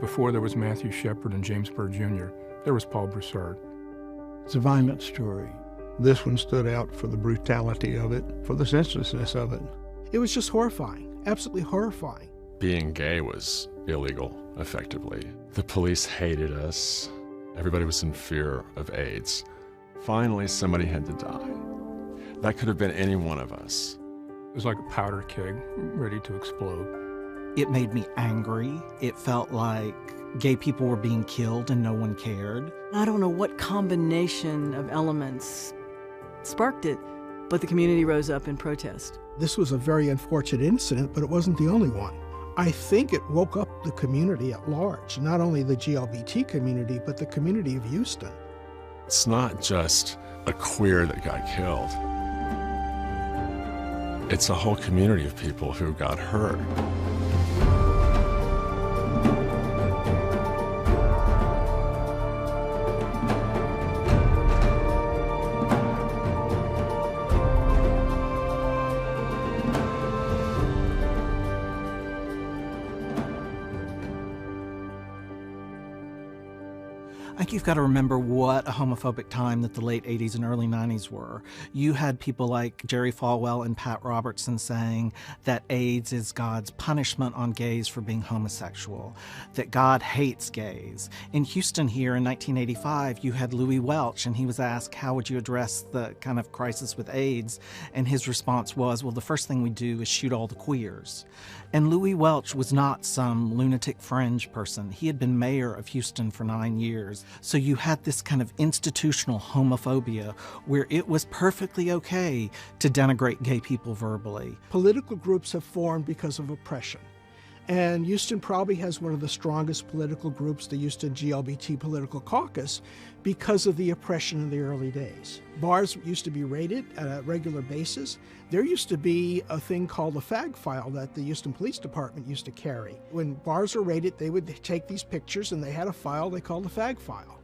Before there was Matthew Shepard and James Byrd Jr., there was Paul Broussard. It's a violent story. This one stood out for the brutality of it, for the senselessness of it. It was just horrifying, absolutely horrifying. Being gay was illegal, effectively. The police hated us. Everybody was in fear of AIDS. Finally, somebody had to die. That could have been any one of us. It was like a powder keg ready to explode. It made me angry. It felt like gay people were being killed and no one cared. I don't know what combination of elements sparked it, but the community rose up in protest. This was a very unfortunate incident, but it wasn't the only one. I think it woke up the community at large, not only the GLBT community, but the community of Houston. It's not just a queer that got killed. It's a whole community of people who got hurt. I think you've got to remember what a homophobic time that the late 80s and early 90s were. You had people like Jerry Falwell and Pat Robertson saying that AIDS is God's punishment on gays for being homosexual, that God hates gays. In Houston here in 1985, you had Louis Welch, and he was asked, how would you address the kind of crisis with AIDS? And his response was, well, the first thing we do is shoot all the queers. And Louis Welch was not some lunatic fringe person. He had been mayor of Houston for 9 years. So you had this kind of institutional homophobia where it was perfectly okay to denigrate gay people verbally. Political groups have formed because of oppression. And Houston probably has one of the strongest political groups, the Houston GLBT Political Caucus, because of the oppression in the early days. Bars used to be raided at a regular basis. There used to be a thing called the fag file that the Houston Police Department used to carry. When bars were raided, they would take these pictures and they had a file they called the fag file.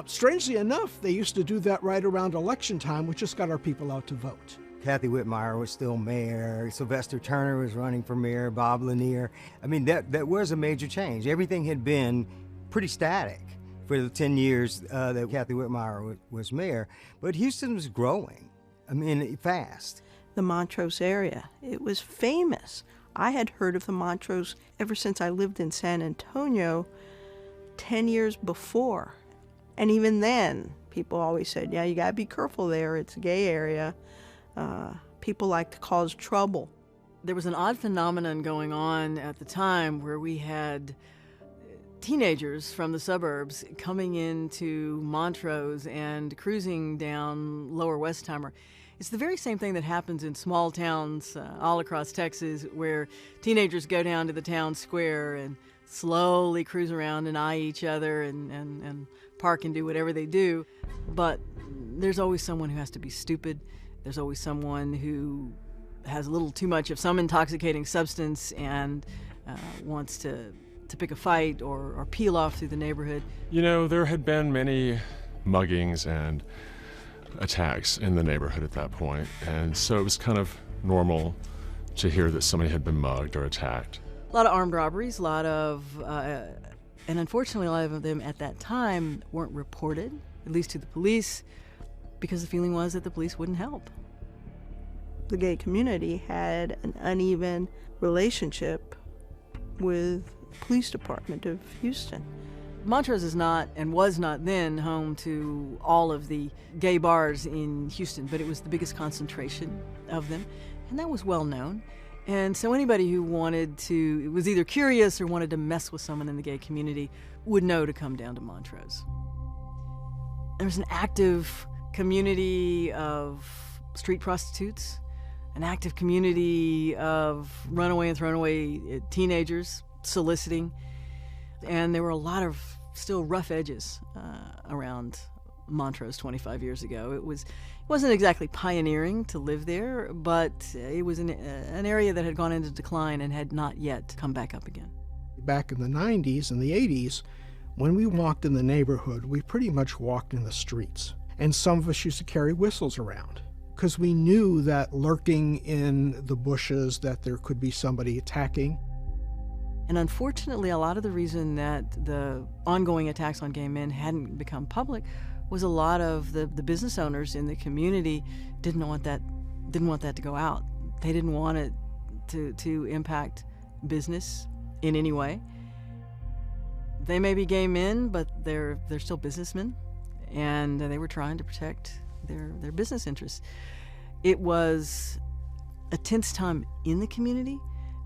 Strangely enough, they used to do that right around election time, which just got our people out to vote. Kathy Whitmire was still mayor, Sylvester Turner was running for mayor, Bob Lanier. I mean, that was a major change. Everything had been pretty static for the 10 years that Kathy Whitmire was mayor, but Houston was growing, I mean, fast. The Montrose area, it was famous. I had heard of the Montrose ever since I lived in San Antonio 10 years before. And even then, people always said, yeah, you gotta be careful there, it's a gay area. People like to cause trouble. There was an odd phenomenon going on at the time where we had teenagers from the suburbs coming into Montrose and cruising down Lower Westheimer. It's the very same thing that happens in small towns all across Texas, where teenagers go down to the town square and slowly cruise around and eye each other and park and do whatever they do. But there's always someone who has to be stupid. There's always someone who has a little too much of some intoxicating substance and wants to pick a fight or peel off through the neighborhood. You know, there had been many muggings and attacks in the neighborhood at that point, and so it was kind of normal to hear that somebody had been mugged or attacked. A lot of armed robberies, and unfortunately a lot of them at that time weren't reported, at least to the police, because the feeling was that the police wouldn't help. The gay community had an uneven relationship with the police department of Houston. Montrose is not, and was not then, home to all of the gay bars in Houston, but it was the biggest concentration of them, and that was well known. And so anybody who was either curious or wanted to mess with someone in the gay community would know to come down to Montrose. There was an active community of street prostitutes, an active community of runaway and thrown away teenagers soliciting, and there were a lot of still rough edges around Montrose 25 years ago. It wasn't exactly pioneering to live there, but it was an area that had gone into decline and had not yet come back up again. Back in the 90s and the 80s, when we walked in the neighborhood, we pretty much walked in the streets. And some of us used to carry whistles around because we knew that lurking in the bushes that there could be somebody attacking. And unfortunately, a lot of the reason that the ongoing attacks on gay men hadn't become public was a lot of the business owners in the community didn't want that to go out. They didn't want it to impact business in any way. They may be gay men, but they're still businessmen, and they were trying to protect their business interests. It was a tense time in the community,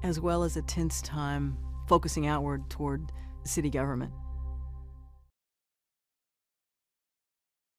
as well as a tense time focusing outward toward city government.